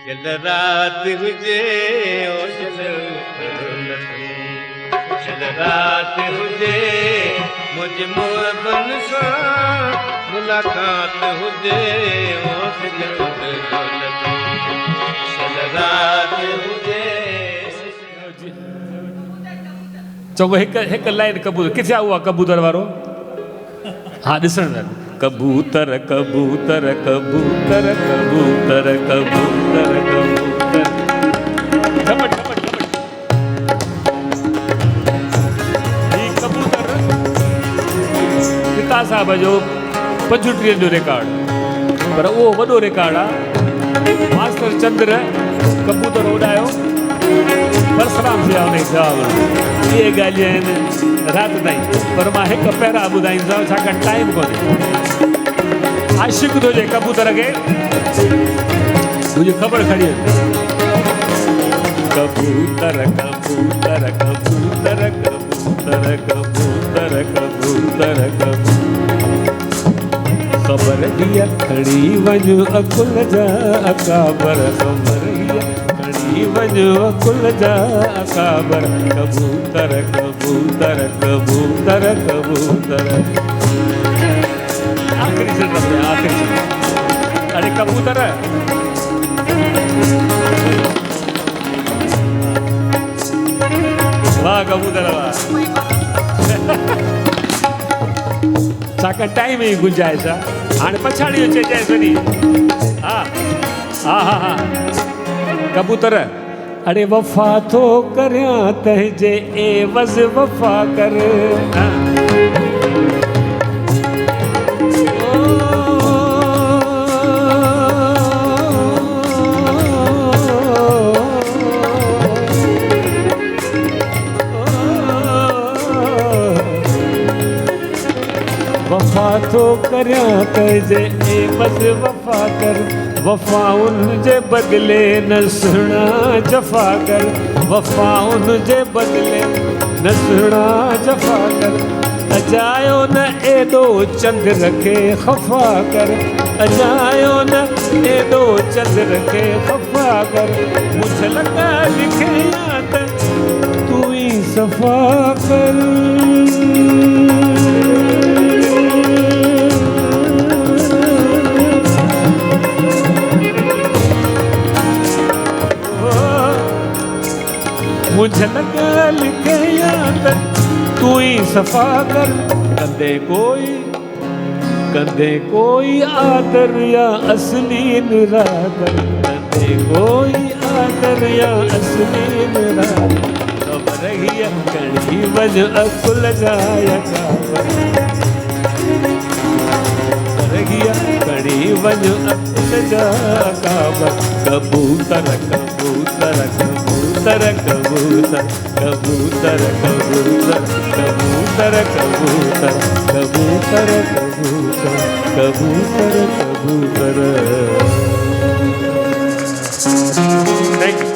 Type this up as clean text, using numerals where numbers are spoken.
चल रात हुजे ओ चल रात हुजे मुझ मोहबन सां मुलाकात हुजे ओ चल रात हुजे। चङो हिकु लाइन कबूतर किथे आहे उहा कबूतर वारो? हाँ ॾिसण कबूतर कबूतर कबूतर कबूतर कबूतर कबूतर झपट झपट झपट ही कबूतर पिता साहब जो 35 जो रिकॉर्ड पर उहो वॾो रिकॉर्ड आहे। मास्टर चंद्र कबूतर उॾायो परसराम थिया उन जवाब इहे ॻाल्हियूं आहिनि राति ताईं पर मां हिकु पहिरां ॿुधाईंदुसि छाकाणि टाइम कोन्हे। आशिक़ तुंहिंजे कबूतर खे तुंहिंजी ख़बर खणी कबूतर कबूतर कबूतर कबूतर कबूतर कबूतर ख़बर हीअ खणी वञो अकुल जा अकाबर ख़बर हीअ वञो अकुल जा अकाबर कबूतर कबूतर कबूतर कबूतर आखिरी से आखिरी अरे कबूतर वाह कबूतर वाह छाकाणि टाइम जी गुंजाइश आहे हाणे पछाड़ी चइजांइ वरी हा हा हा हा कबूतर अरे वफ़ा थो करियां तंहिंजे एवज़ वफ़ा कर वफ़ा थो करियां तंहिंजे एवज़ वफ़ा कर वफ़ा उनजे बदिले न सुहिणा जफ़ा कर वफ़ा उनजे बदिले न सुहिणा जफ़ा कर अजायो न एॾो चंद्र खे ख़फ़ा कर अजायो न एॾो चंद्र खे ख़फ़ा कर मुझ लॻा लिखे त तूं ई सफ़ा कर मुझे लगा लिखे याद तू ही सफा कर कंदे कोई आदर या असली निरादर कंदे कोई आदर या असली निरादर खबर ही कड़ी वज अकुल जाया कड़ी वज अकुल जा काबर कबूतर कबूतर कबूतर कबूतर कबूतर कबूतर कबूतर कबूतर कबूतर कबूतर कबूतर कबूतर। Thank you.